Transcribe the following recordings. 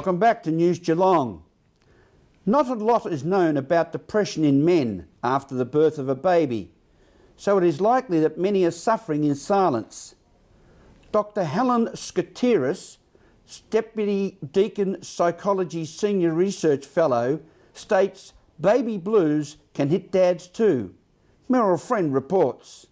Welcome back to News Geelong. Not a lot is known about depression in men after the birth of a baby, so it is likely that many are suffering in silence. Dr. Helen Skateris, Deputy Deakin Psychology Senior Research Fellow, states baby blues can hit dads too. Meryl Friend reports.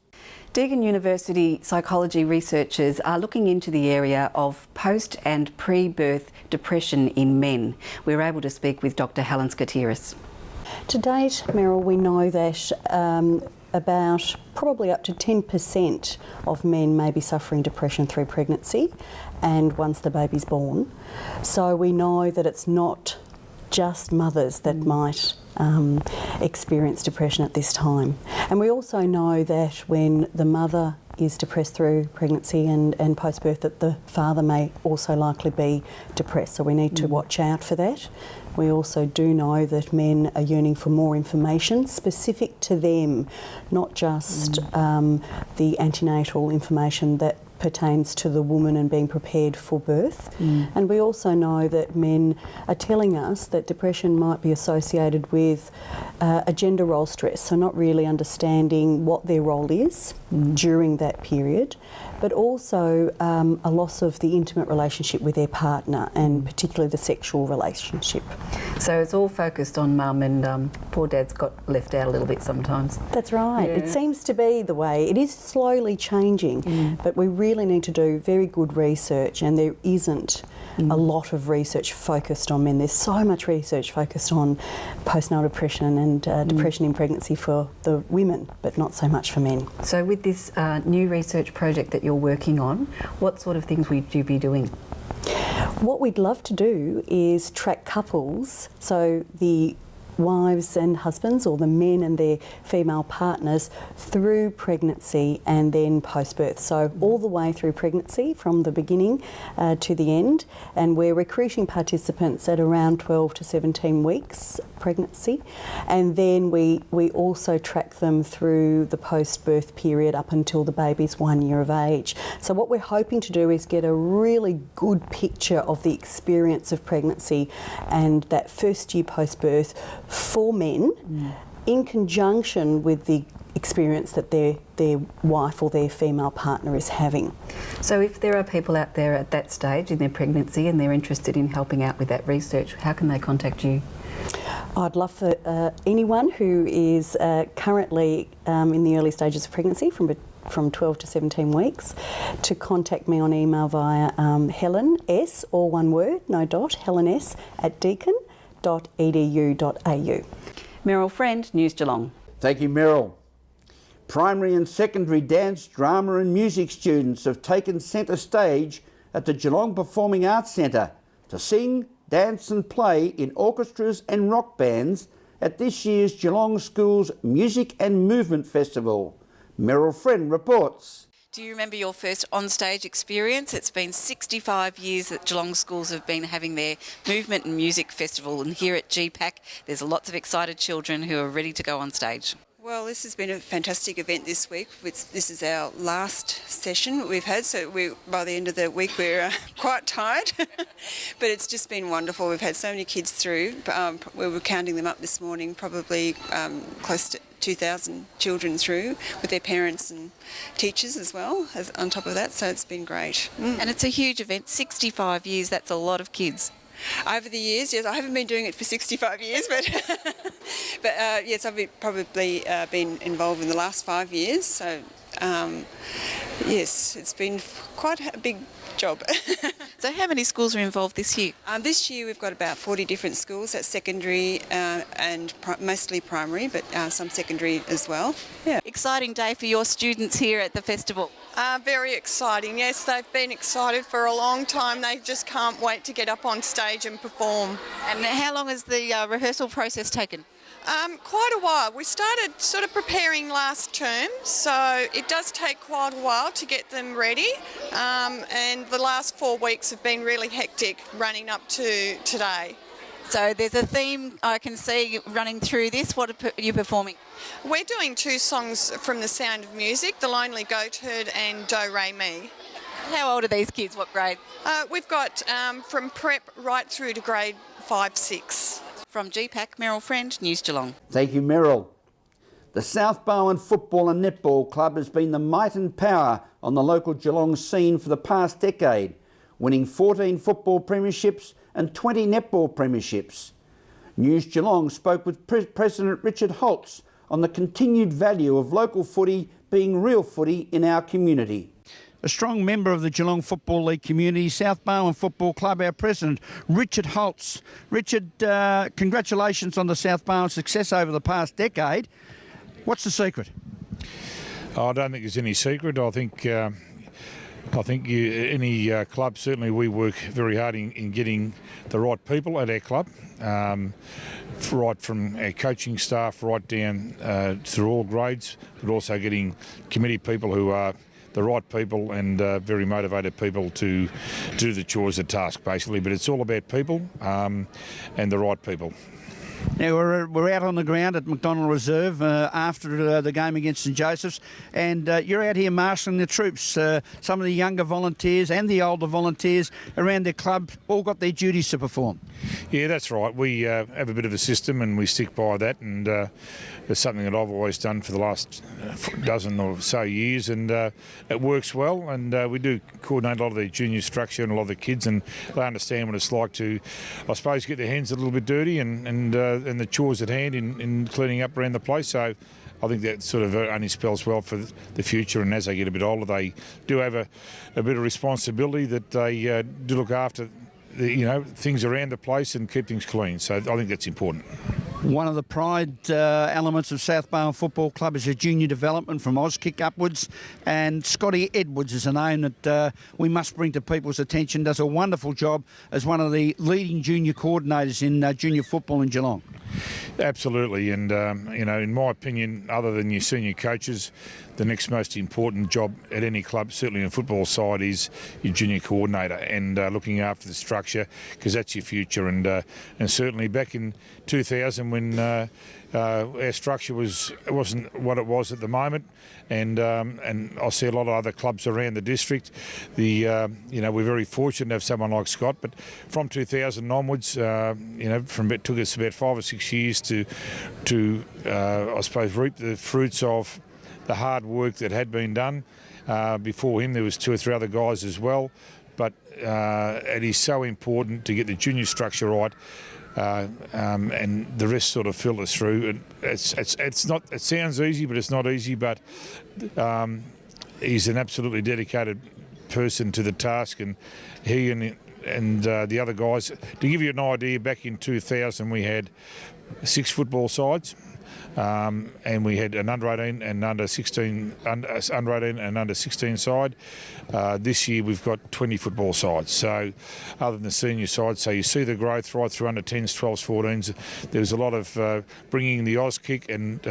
Deakin University psychology researchers are looking into the area of post and pre-birth depression in men. We were able to speak with Dr. Helen Skateris. To date, Meryl, we know that about probably up to 10% of men may be suffering depression through pregnancy and once the baby's born. So we know that it's not just mothers that might experience depression at this time. And we also know that when the mother is depressed through pregnancy and post-birth, that the father may also likely be depressed. So we need to watch out for that. We also do know that men are yearning for more information specific to them, not just the antenatal information that pertains to the woman and being prepared for birth. And we also know that men are telling us that depression might be associated with a gender role stress, so not really understanding what their role is during that period, but also a loss of the intimate relationship with their partner and particularly the sexual relationship. So it's all focused on mum and poor dad's got left out a little bit sometimes. That's right. Yeah. It seems to be the way. It is slowly changing, but we really need to do very good research, and there isn't a lot of research focused on men. There's so much research focused on postnatal depression and depression in pregnancy for the women, but not so much for men. So with this new research project that you're working on, what sort of things would you be doing? What we'd love to do is track couples, so the wives and husbands, or the men and their female partners, through pregnancy and then post-birth. So all the way through pregnancy, from the beginning to the end. And we're recruiting participants at around 12 to 17 weeks pregnancy. And then we also track them through the post-birth period up until the baby's 1 year of age. So what we're hoping to do is get a really good picture of the experience of pregnancy and that first year post-birth for men, in conjunction with the experience that their wife or their female partner is having. So if there are people out there at that stage in their pregnancy and they're interested in helping out with that research, how can they contact you? I'd love for anyone who is currently in the early stages of pregnancy from 12 to 17 weeks to contact me on email via Helen S, all one word, no dot, Helen S @deakin.edu.au. Meryl Friend, News Geelong. Thank you, Meryl. Primary and secondary dance, drama and music students have taken centre stage at the Geelong Performing Arts Centre to sing, dance and play in orchestras and rock bands at this year's Geelong Schools Music and Movement Festival. Meryl Friend reports. Do you remember your first on-stage experience? It's been 65 years that Geelong Schools have been having their Movement and Music Festival, and here at GPAC there's lots of excited children who are ready to go on stage. Well, this has been a fantastic event this week. This is our last session we've had, so by the end of the week we're quite tired. But it's just been wonderful. We've had so many kids through. We were counting them up this morning, probably close to 2,000 children through, with their parents and teachers as well, on top of that, so it's been great. And it's a huge event, 65 years, that's a lot of kids. Over the years, yes, I haven't been doing it for 65 years, but yes, I've probably been involved in the last 5 years, so yes, it's been quite a big job. So how many schools are involved this year? This year we've got about 40 different schools, that's secondary and mostly primary, but some secondary as well. Yeah. Exciting day for your students here at the festival. Very exciting, yes, they've been excited for a long time. They just can't wait to get up on stage and perform. And how long has the rehearsal process taken? Quite a while. We started sort of preparing last term, so it does take quite a while to get them ready, and the last 4 weeks have been really hectic running up to today. So there's a theme I can see running through this. What are you performing? We're doing 2 songs from The Sound of Music, The Lonely Goatherd and Do Re Mi. How old are these kids? What grade? We've got from prep right through to grade 5, 6. From GPAC, Meryl Friend, News Geelong. Thank you, Meryl. The South Bowen Football and Netball Club has been the might and power on the local Geelong scene for the past decade, winning 14 football premierships and 20 netball premierships. News Geelong spoke with President Richard Holtz on the continued value of local footy being real footy in our community. A strong member of the Geelong Football League community, South Bowen Football Club, our President, Richard Holtz. Richard, congratulations on the South Bowen success over the past decade. What's the secret? I don't think there's any secret. I think any club, certainly we work very hard in getting the right people at our club, right from our coaching staff right down through all grades, but also getting committee people who are the right people and very motivated people to do the chores of task, basically. But it's all about people and the right people. Now, we're out on the ground at McDonald Reserve after the game against St Joseph's, and you're out here marshalling the troops. Some of the younger volunteers and the older volunteers around their club all got their duties to perform. Yeah, that's right. We have a bit of a system and we stick by that, and it's something that I've always done for the last dozen or so years, and it works well. And we do coordinate a lot of the junior structure and a lot of the kids, and they understand what it's like to, I suppose, get their hands a little bit dirty and the chores at hand in cleaning up around the place. So I think that sort of only spells well for the future, and as they get a bit older, they do have a bit of responsibility that they do look after things around the place and keep things clean. So I think that's important. One of the pride elements of South Bowen Football Club is a junior development from Auskick upwards, and Scotty Edwards is a name that we must bring to people's attention. Does a wonderful job as one of the leading junior coordinators in junior football in Geelong. Absolutely, and in my opinion, other than your senior coaches, the next most important job at any club, certainly in the football side, is your junior coordinator and looking after the structure, because that's your future. And certainly back in 2000, when our structure wasn't what it was at the moment, and I see a lot of other clubs around the district. We're very fortunate to have someone like Scott. But from 2000 onwards, it took us about 5 or 6 years to I suppose reap the fruits of the hard work that had been done. Before him, there was 2 or 3 other guys as well. But it is so important to get the junior structure right. And the rest sort of filters through. It's not. It sounds easy, but it's not easy. But he's an absolutely dedicated person to the task, and he and the other guys. To give you an idea, back in 2000, we had 6 football sides. And we had an under-18 and under-16 and under-16 side. This year we've got 20 football sides. So other than the senior side, so you see the growth right through under-10s, 12s, 14s. There's a lot of bringing the Auskick and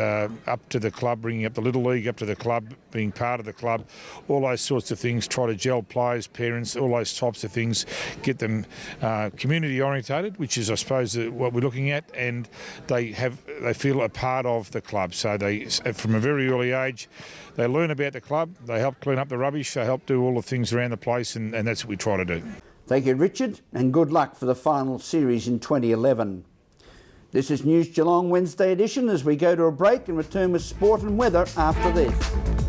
up to the club, bringing up the Little League up to the club, being part of the club, all those sorts of things. Try to gel players, parents, all those types of things, get them community orientated, which is, I suppose, what we're looking at, and they feel a part of the club. So they, from a very early age, they learn about the club, they help clean up the rubbish, they help do all the things around the place, and that's what we try to do. Thank you, Richard, and good luck for the final series in 2011. This is News Geelong Wednesday edition, as we go to a break and return with sport and weather after this.